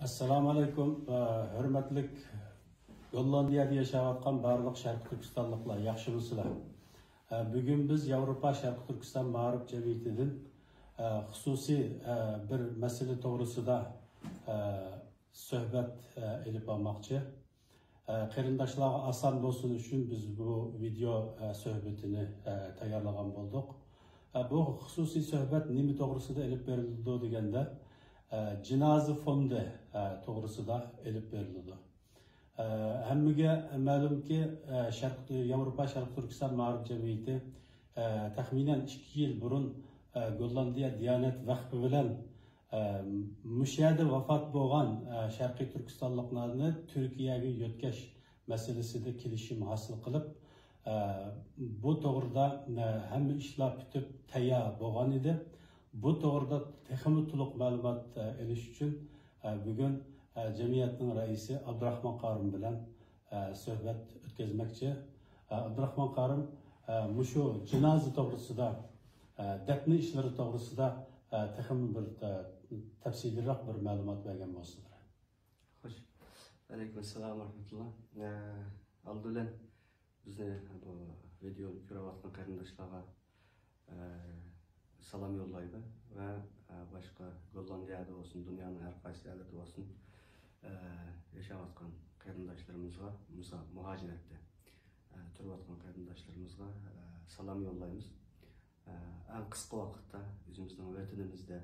Assalomu alaykum. Hurmatli Gollandiyada yashayotgan barliq Sharq Turkistonliklar, yaxshimisizlar? Bugun biz Yevropa Sharq Turkiston ma'rif jamiyatidan xususiy bir masala to'g'risida suhbat elib olmoqchi. Qarindoshlarga oson bo'lsin uchun biz bu video suhbatini tayyorlagan bo'ldik. Bu xususiy suhbat nima to'g'risida elib berildi deganda Jinoza fondi to'g'risida elib berildi. Hammaga ma'lumki, Yevropa Sharq Turkiston ma'rif jamiyati taxminan 2 yil burun Gollandiya Diyanet Vakfı bilan mushada vafot bo'lgan Sharqiy Turkistonliklarni Turkiyaga yetkash masalasida kelishim hosil qilib, bu to'g'rida hamma ishlar bitib tayyor bo'lgan edi. Bu to'g'rida texnik to'liq ma'lumot olish uchun bugun jamiyatning raisi Abdurahmon Qarim bilan suhbat o'tkazmoqchi. Abdurahmon Qarim mushu jinoza to'g'risida, dafn ishlari to'g'risida texnik bir tafsilroq bir ma'lumot bergan bo'lsinlar. Xo'sh. Alaykum assalom va rahmatulloh. Aldulan bizni bu videoni ko'rayotgan qarindoshlarga salam yollaydı ve başka Gollandiyada olsun, dünyanın her qaysi yerinde olsun yaşayotgan qarindoshlarımızga, muhacirette turayotgan qarindoshlarımızga salam yollaymiz. En kısa vakitte özümüzün vatanimizde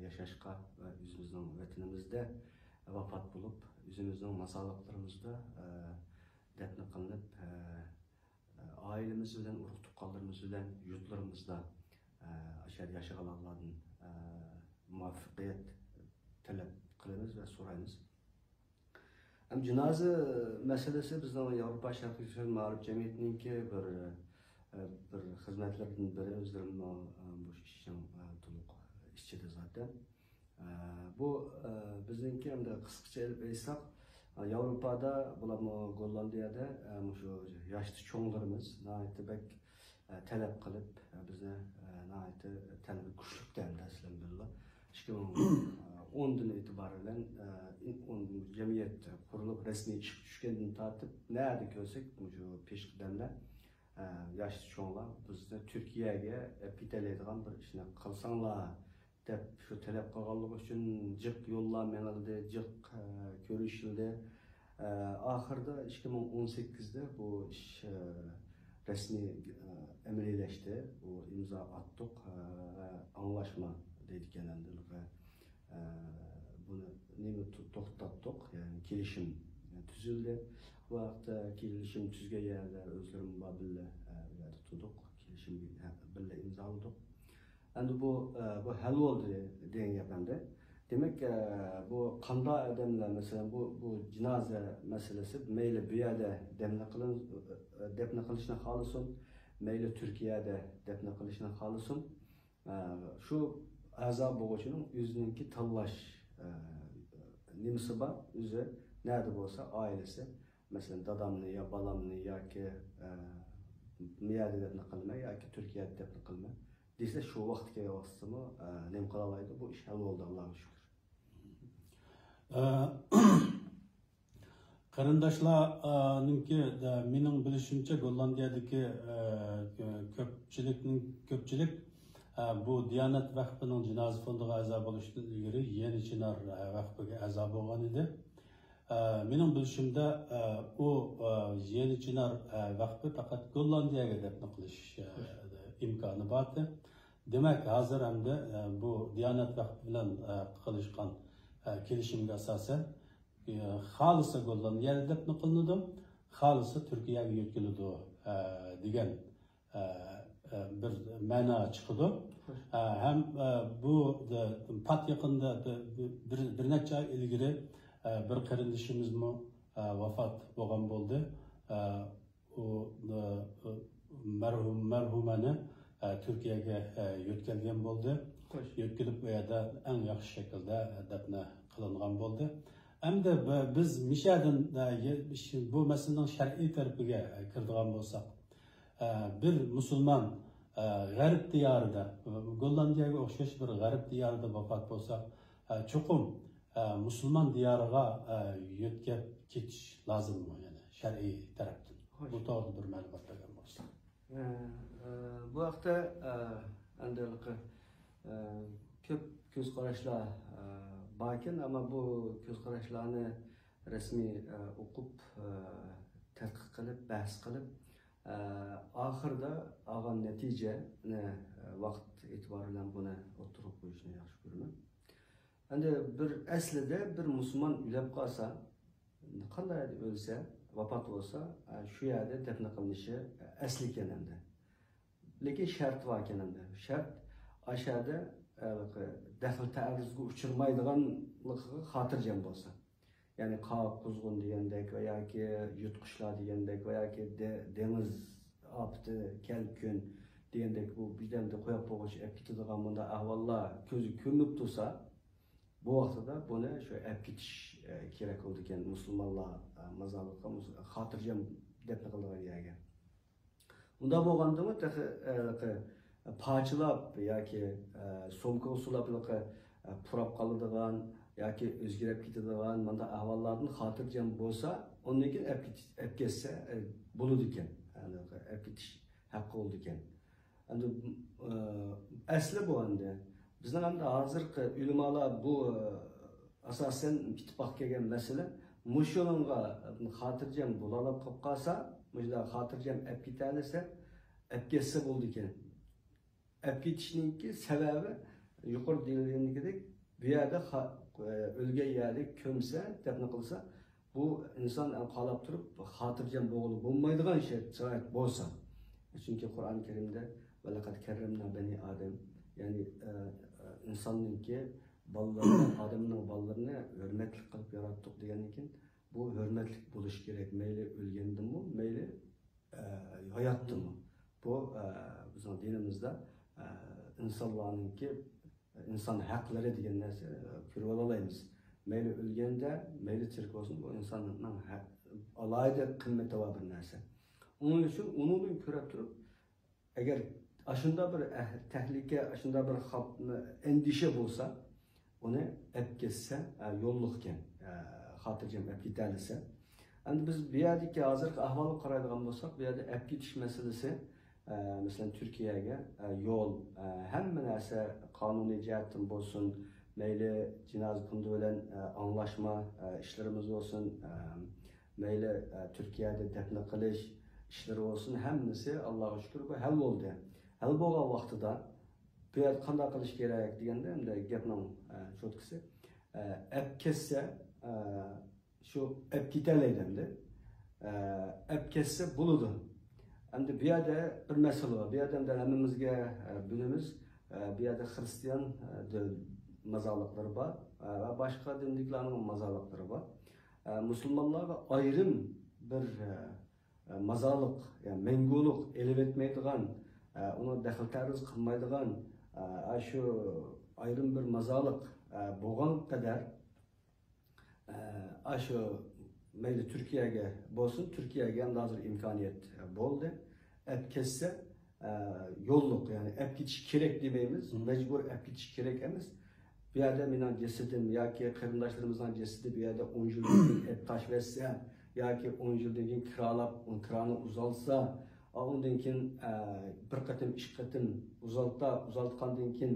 yaşashqa ve özümüzün vatanimizde vafot bulup, özümüzün masallıklarımızda dafn qilinib, ailemiz bilan, urug' tuqqanlarimiz bilan, yurtlarimizda aşağı yaşayanlardan muvaffaqiyat talep qilamiz ve so'raymiz. Hem jinoza meselesi bizning Yevropa Sharq Turkiston ma'rif jamiyatininki bir xizmatlardan biri, o'zlarim bu ishning to'liq ishchida zaten. Bu bizningki hamda qisqacha aytsak, Yevropada, bularmi Gollandiyada shu yoshli cho'nglarimiz naytibak talep qilib bizni naytı tanbih kuchlik demdi aslında. 2010'dan itibaren jamiyat kurulup resmi iş düşkenden tartib nerede görsek bu peşqidamlar yaşlı çoğlar bizni Türkiye'ye pitaleydigan bir ishni qilsanglar deb shu talab qilganligi uchun jiq yo'llar menildi, jiq ko'rishildi. Ahirda 2018'de bu iş resmi emrileşti. Bu imza attık ve anlaşma dedik genelde ve bunu nemi to'xtatdik, yani kelishim tuzildi. Bu vaqtda kelishim tuzgan yerda o'zlarim birga tutdik, kelishim birga imzoladik. Endi bu hal bo'ldi degan gap hamda. Demek bu qanday odamlar, mesela bu jinoza meselesi mayli bu yerda dafn qilishni xohlasin, mayli Türkiye'de dafn qilishni xohlasin, shu a'zo bo'luvchining o'zininki tanlash nimasi bor, o'zi nerede bo'lsa ailesi, mesela dadamni yo balamni yoki miyada dafn qilmay yoki Türkiye'de dafn qilmay desa shu vaqt kelyaptimi, nim qila oladi. Bu ish hal bo'ldi, Allohga shukr. Qarindoshlarningki mening bilishimcha Gollandiyadagi ko'pchilik bu Diyanet Vakfı'nın jinoza fondiga a'zo bo'lishdan ilgari Yeni Chinar Vakfı'ga a'zo bo'lgan edi. Mening bilishimda u Yeni Chinar Vakfı faqat Gollandiyaga dafn qilish imkoni bor. Demak, hozir hamda bu Diyanet Vakfı bilan qilishgan kelishimga asosan xohlasa Gollandiyada dafn qilinadi, xohlasa Turkiyaga yetkaziladi degan bir ma'no chiqdi. Ham bu pat yaqinda bir necha oy ilgari bir qarindoshimiz vafot bo'lgan bo'ldi. U marhumani Turkiyaga yetkazgan bo'ldi. Yetkazilib bu yerda eng yaxshi shaklda dafn qilingan bo'ldi. Endi biz mishadan bu masalaning shar'iy tarafiga kiradigan bo'lsak, bir musulmon g'arb diyorida, Gollandiyaga o'xshash bir g'arb diyorida vafot bo'lsa, cho'qim Müslüman diyarıga yetkep ketiş lazım mı yani şer'i taraftan? Bu doğru bir malumat bergen bolsa. Bu haqda andalıqı köp göz qarashlar barkin, ama bu göz qarashlarni rasmiy o'qib, tadqiq qilib, bahs qilib, oxirida olgan natijani vaqt e'tibori bilan buni o'tirib qo'yishni yaxshi ko'raman. Endi bir aslida bir musulmon o'lib qolsa, qanday o'lsa, vafot bo'lsa, shu yerda dafn qilinishi asli ekan endi. Lekin shart bor ekan endi. Shart aşağıda daxil ta'arruzga uchirmaydiganligiga xotirjam bo'lsa. Ya'ni qoq quzg'un degandek va yoki yutqishlar degandek va yoki dengiz opti, kelkun degandek bu birdamda qo'yib qo'yish ketadigan bunda ahvollar ko'zi ko'rinib tursa, bu vaqtida buni shu olib ketish kerak bo'ldi ekan musulmonlar mazorliqqa xotirjam deb qildilar yerga. Unda bo'lgandimi parçalab yoki so'mka usulablıqı purab qoladigan yoki o'zgarib ketadigan mana ahvollardan xotirjam bo'lsa, undan keyin olib ketsa bo'ladi ekan. Olib ketish haqqi bo'ldi ekan. Endi asli bu endi bizning ham hozirgi ulamolar bu asosan ittifoq kelgan masala mushunga xotirjam bo'la olib qolib qolsa, mujda xotirjam olib ketalasa, olib ketsa bo'ldi ekan. Olib ketishninki sababi yuqori deyilganidek bu yerda o'lgan yerda ko'msa, dafn qilsa, bu inson qolib turib xotirjam bo'lmaydigan sharoit bo'lsa. Chunki Qur'on Karimda "Valaqad karramna bani Adam", ya'ni insonninki bolalarni, odamning bolalarini hurmatli qilib yaratdik degandan keyin bu hurmatli bo'lish kerak. Mayli o'lgandimi, mayli hayotdimi. Bu bizning dinimizda insonlarninki inson haqlari degan narsa ko'rib olamiz. Mayli o'lganda, mayli tirik bo'lsin, bu insonning alohida qimmati bor bir narsa. Onun uchun undan ko'rib turib, agar ashunda bir tahlika, ashunda bir endişe bo'lsa, uni olib ketsa yo'lliq ekan, xotirjam olib ketalisa. Endi biz bu yerdagi hozirgi ahvolga qaraydigan bo'lsak, bu yerda olib ketish masalasi mesela Türkiye'ye yol, hamma narsa qonuniy jihatdan bo'lsin, mayli jinoz fundi bilan anlaşma ishlarimiz bo'lsin, mayli Türkiye'de dafn qilish ishlari bo'lsin, hammasi Allohga shukr bu hal bo'ldi. Hal bo'lgan vaqtida bu yerda qanday qilish kerak deganda, endi gapning cho'tkisi olib ketsa, shu olib ketalaydi endi. Olib ketsa bo'ladi. Endi bu yerda bir masala bor. Bu yerda hammamizga bilamiz, bu yerda Hristiyan mazorliqlari bor va boshqa dinliklarning mazorliqlari bor. Musulmonlarga ayrim bir mazorliq, ya'ni manguliq elib etmaydigan, uni daxil ta'ruz qilmaydigan shu ayrim bir mazorliq bo'lgan qadar shu mayli Türkiye'ye bo'lsin, Türkiye'ye ham hozir imkoniyat bo'ldi. Olib ketsa yo'lliq, ya'ni olib ketish kerak demaymiz, majbur olib ketish kerak emas. Bu yerda mening jasadim yoki qarindoshlarimizning jasadi bu yerda 10 yildan keyin olib tashlasa yoki 10 yildan keyin kiralab, kirani uzalsa, undan keyin bir qatim, ikki qatim uzaltgandan keyin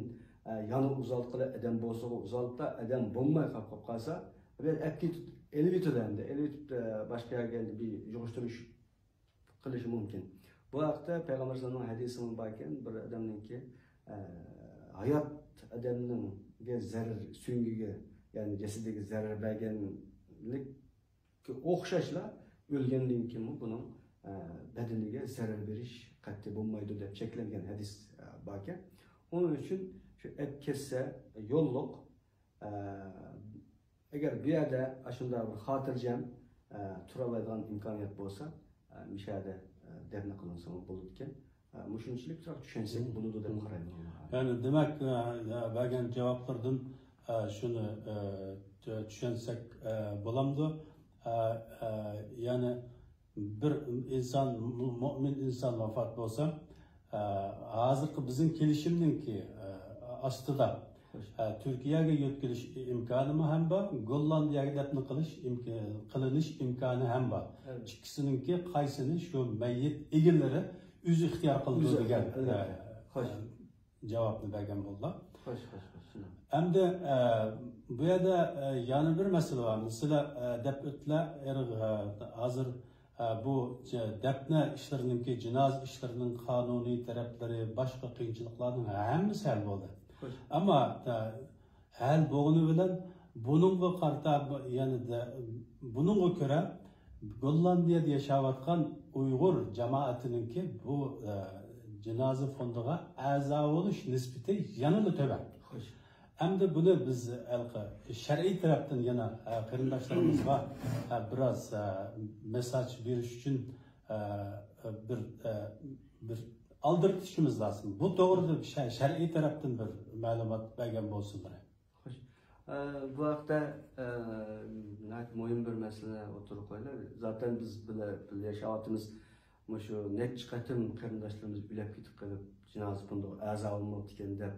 yana uzaltqili adam bo'lsa, uzaltda adam bo'lmay qolib qolsa, bu yerda olib ketib elib etadi, boshqa yerga bir yig'ishtirish qilishi mumkin. Bu haqda Peygamber sallallohu alayhi vasallam barkan bir adamninki hayot adamning zarar so'ngiga, ya'ni jasadiga zarar berganlik o'xshashlar o'lgandan keyin buning badaniga zarar berish qat'iy bo'lmaydi deb cheklangan hadis barkan. Onun uchun shu olib ketsa yo'lliq. Agar bu yerda shunday bir xotirjam tura oladigan imkoniyat bo'lsa, mishada dafn qilinsa bo'ladi ekan. Mushunchalik tushunsak bo'ladi deb qarayman. Yani demek bergen cevaplardan şunu tushunsak bo'lamdi. Yani bir insan, mümin insan vafot bo'lsa, hozirgi bizning kelishimninki ostida Türkiye'ye yetkiliş imkanı mı hem var, Gollandiyaga dafn qilinish imkoni ham bor. Ikkisininki qaysini shu mayyit egillari o'zi ixtiyor qildi degan javobni bergan bo'ldilar. Endi bu yerda yana bir masala var. Mesela deb o'tdilar, hozir bu dafna ishlarininki, jinoza ishlarining qonuniy taraflari, boshqa qiyinchiliklarning hammasi hal bo'ldi. Ama hal bo'lgani bilan bununla qarta yanida bununla ko'ra Gollandiyada yashayotgan Uyg'ur jamoatininki bu jinoza fondiga a'zo bo'lish nisbati yanada to'g'ri. Endi buni biz shar'iy tarafdan yana qarindoshlarimizga biraz mesaj berish uchun bir aldırtışımız lazım. Bu doğrudur, şer'i taraftan bir malumat bergen bolsunlar. Bu haqda muhim bir mesele oturup koylar. Zaten biz bile yaşayatımız şu neçe qatim qarindoshlarimiz bilib ketib qolib jinoza fondiga a'zo bo'lmoq deganda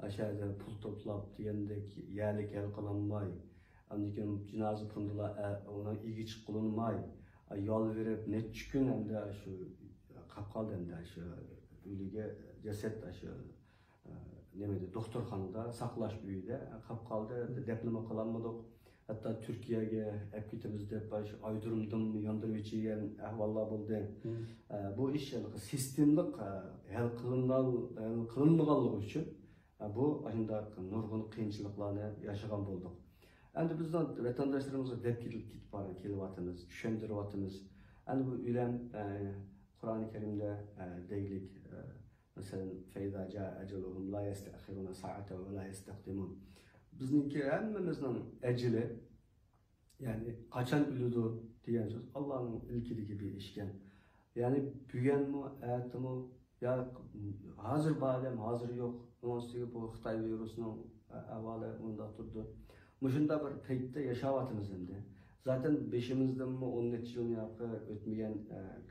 aşağıda pul to'plab degandek yalik hal qilinmay, andikan jinoza fondiga ona igi chiqilmay, yol verib neçe kun endi shu qolib qoldi endi shu uyliga jasad shu nemedi doktorxonada saqlash uyida qolib qoldi, dafnama qilolmadik. Hatta Türkiye'ye olib ketamiz deb aydirdim yondirib ichigan ahvollar bo'ldi. Bu ish sistemlik hal qilinmaganligi uchun bu shunday nurg'un qiyinchiliklarni yashagan bo'ldik. Endi bizdan vatandoshlarimiz deb kelyapmiz, tushuntiryapmiz. Endi bu uylan Kur'an-ı Kerim'de deylik mesela feyda ca eceluhum la yestahiruna sa'ate ve la yestakdimun. Bizninki hemmimizin eceli yani kaçan ölüdü diyen söz Allah'ın ilkideki bir işken. Yani büyüyen mi, eğitim mi ya hazır badem hazır yok. Ondan bu Xitay virüsünün evveli onda durdu. Muşunda bir peytte yaşavatımız hem de. Zaten beşimizden mi 10 yıl yapı ötmeyen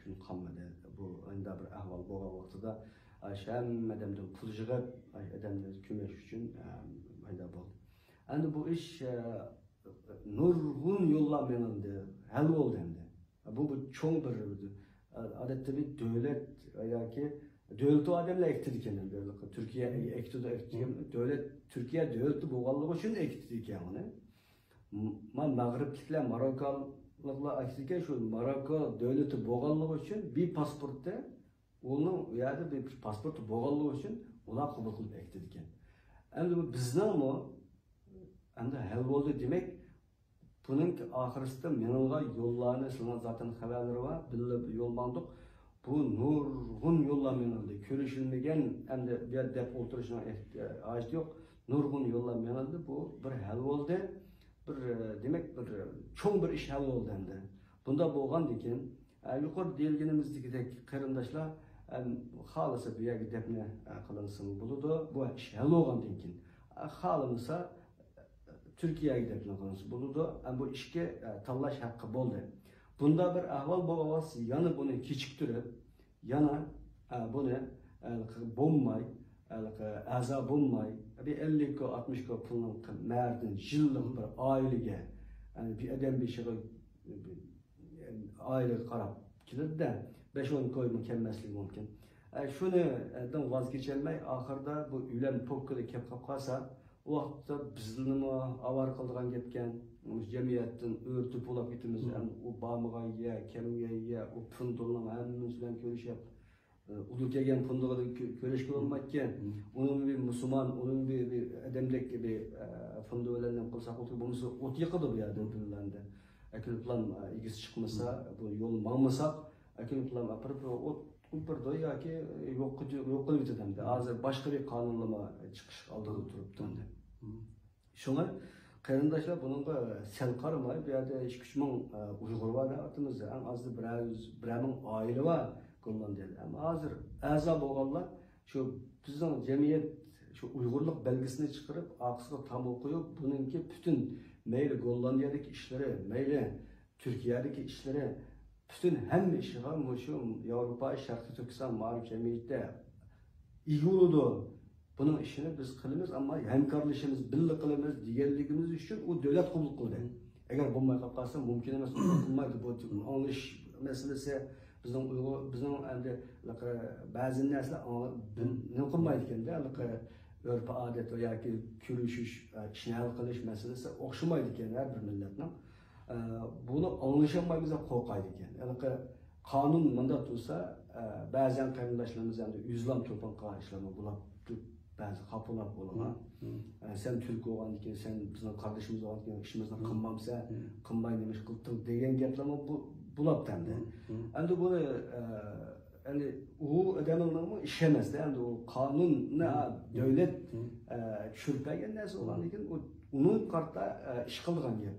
gün kalmadı. Bu anda bir ahval boğa vaxtıda aşağım edemden pul jığıp edemden kümeş üçün ayda oldu. Endi bu iş nurgun yollamanında hal oldu hem de. Bu çoğun bir adette bir devlet ki devleti adamlar ektirdik yani Türkiye devlet Türkiye devleti boğallığı için ektirdik yani. Mağriblikler Marokkalıklar aksine şu Marokko devleti boğallığı için bir pasportta onun yani bir pasportu boğallığı için ona kabul kılıp ektirdik yani. Endi bu bizden mi? Endi hal oldu demek bunun ahiriste menilga yollarını sana zaten haberleri var. Bilip yollandık. Bu nurgun yollar menildi. Körüşülmegen endi bir dep oturuşuna ağaç yok. Nurgun yollar menildi. Bu bir hal oldu. Bir demek bir çoğun bir iş hal oldu endi. Bunda boğan diken yukarı deyilgenimizdeki qarindoshlar xalasa bu yerga depne qilinsın buludu. Bu iş hal olgan diken. Xalımsa Türkiye'ye depne qilinsın buludu. Bu işke tanlash hakkı boldu. Bunda bir ahval boğavası yanı bunu kechiktirib, yana bunu bommay, aza bommay, bir 50-60 pulun merdin yıllık bir ailege, yani bir adam bir şey aile qarab keladi de 5-10 koy mükemmelsizlik mümkün. Şunu vazgeçilmey, ahırda bu ülen pokkada kep kapkasa, o vaqtda bizni avar qildigan ketgan cemiyetin örtüp olab ketimiz, o bağmıga ye, kemiga ye, o pundulun hammasidan görüşüp, ulu kelgen punduga görüşke olmakken, onun bir Müslüman, onun bir adamdek gibi pundu bilen qilsak bo'lmasa ot yıqıdı bu yerda dinlandi. Akil plan igis chiqmasa, bu yo'l mangmasak, akil plan apirib ot bir doya ki yok qilib ketadi. Hozir boshqa bir qonunlama chiqish oldida turibdi. Şuna qarindoshlar bunga sel qaramay, bu yerda 2-3 ming Uyg'ur var ortimizda, eng azı bir ming oila var Gollandiyada. Ama hozir a'zo bo'lganlar shu bizning jamiyat shu Uyg'urlik belgisini chiqarib, aqsiga tamom qo'yib, buningki bütün meyli Gollandiyadagi ishlari, meyli Türkiye'deki işleri, bütün hem işi var, şu Avrupa, Şarkı Türkistan, Mağrib Cemiyet'te iyi oldu. Bunun işini biz kılımız ama hemkarlaşımız, birlik kılımız, diğerliğimiz için o devlet kulluk kıldı. Eğer bulmay kalkarsa mümkün emas, kılmaydı bu tür anlayış meselesi bizim endi bazı nesler ne kılmaydı ekan da örf adet yoki kurashish, ishni hal qilish masalasi o'xshamaydi ekan har bir millatning. Buni anglashilmaymiz deb qo'rqaydi ekan. Qonun bunday tursa, ba'zan qarindoshlarimiz endi yuzlab to'pon qilgan ishlarni bular ba'zi xafalar bo'ladi. Sen Türk bo'lgandan keyin sen bizning qardoshimiz bo'lgandan keyin ishimizni qilmamsa, qilmay nima ish qildim degan gaplarni bo'ladi endi. Endi buni yani o adamın iş emas da, yani o kanunna devlet tushirgan narsa olan ekan, onun kartta ish qilgan gap.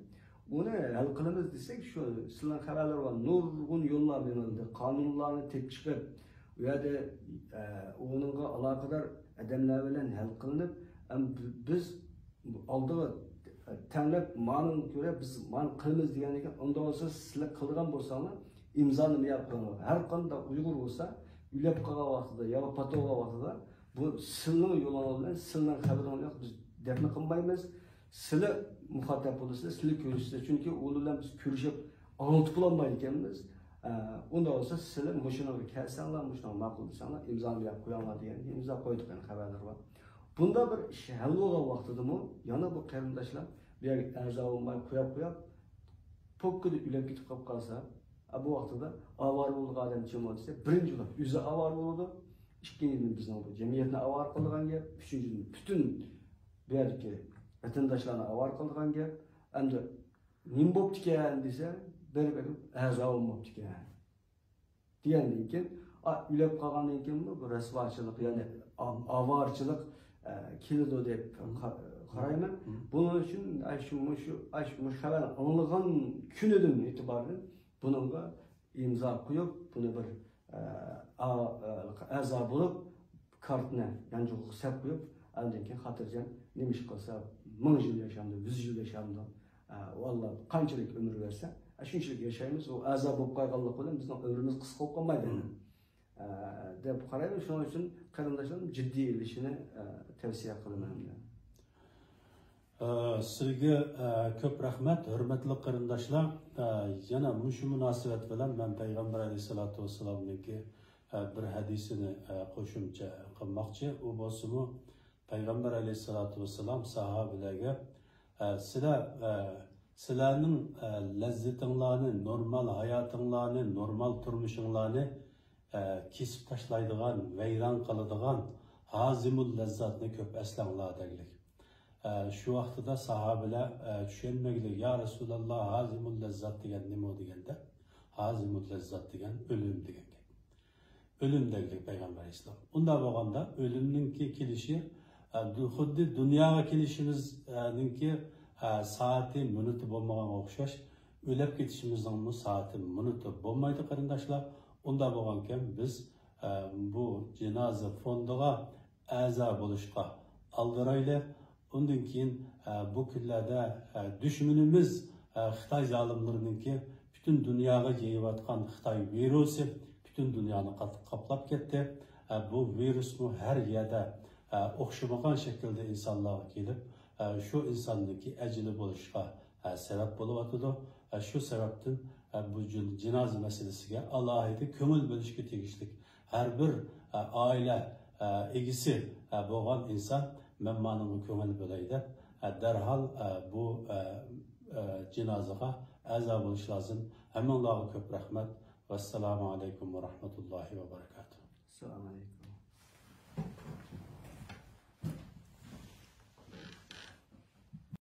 Uni hal qilamiz desak, shu sizlar xabarlar bor, nurg'un yo'llar berildi, qonunlarni tepib chiqib, u yerda o'ninga aloqador odamlar bilan hal qilinib, biz oldiga tanlab ma'lum ko'ra biz ma'lum qilamiz degan ekan, unda bo'lsa sizlar qilgan bo'lsanglar imzoni yapqanlar. Her konuda Uygur olsa, ülep kağa vaxtıda, ya patoğa vaxtıda bu sılın yolunu bilen, sılın haberini yok, biz defne kılmayız. Sılı muhatap olursa, sılı görüşürüz. Çünkü oğluyla biz görüşüp anlatıp bulamayız. Onda olsa sılı muşuna kelsenler, muşuna makul insanlar imzanı yap koyanlar diye imza koyduk yani haberler var. Bunda bir hal olan vaxtıda mı, yana bu qarindoshlar bir erza olmay koyap pokkuda ülep gitip kalsa, bu vaxtıda avar bo'lgan odam kim bo'lsa, birinchi bo'lib o'zi avar bo'ldi, ikkinchidan bizning bu jamiyatni avar qilgan gap, uchinchidan butun bu yerdagi vatandoshlarni avar qilgan gap. Endi nim bo'pti ekan desa, bir a'zo bo'lmabdi ekan. Degandan keyin, ulab qolgandan keyin bu rasvochilik, ya'ni avarchilik keladi deb qarayman. Buning uchun shu xabar anlagan kunidan e'tiboran bununla imza koyup, bunu bir a'zo bo'lib, kartni yanjuluk sep koyup, ondan keyin xotirjam nima ish qilsa, 1000 yil yaşamdı, 100 yil yaşamdı. Vallahi qanchalik umr bersa, shunchalik yashaymiz. O a'zo bo'lib qolganlik bilan bizning umrimiz qisqa bo'lib qolmaydi. Deb qarayman. Shuning uchun qarindoshlarim jiddiy ilishini tavsiya qilaman. Sizga ko'p rahmat, hurmatli qarindoshlar. Yana shu munosabat bilan men payg'ambar alayhisolatu vassalomniki bir hadisini qo'shimcha qilmoqchi. U bo'lsa-mu payg'ambar alayhisolatu vassalom sahobalarga sizlarning lazzatinglarni, normal hayotinglarni, normal turmushinglarni kesib tashlaydigan, vayron qiladigan hazimul lazzatni ko'p eslanglar deganlik. Şu vaqtida sahabeler tushunmagan, ya Resulallah hazimul lazzat degan nima deganda, hazimul lazzat degan o'lim degan gap. O'lim degan payg'ambar islom. Unda bo'lganda o'limninki kelishi xuddi dunyoga kelishimizninki soati, minuti bo'lmagan o'xshash, o'lib ketishimizning soati, minuti bo'lmaydi qarindoshlar. Unda bo'lgankan biz bu janoza fondiga a'zo bo'lishga aldiraylik. Ondan keyin bu kunlarda düşmanımız Xitoy zolimlarininki bütün dunyoga yeyayotgan Xitoy virusi bütün dunyoni qoplab ketdi. Bu virusni har yerda o'xshamagan shaklda insonlarga kelib, shu insonniki ajli bo'lishga sabab bo'layotdi. Shu sababdan bu janoza masalasiga alohida ko'ngil bo'lishga tegishli. Har bir oila egisi bo'lgan inson memmanın köngül böleydi. Derhal bu cenazaga azab oluş lazım. Hemen Allah'a köp rahmet. Vesselamu aleyküm ve rahmetullahi ve berekatuhu. Selamun aleyküm.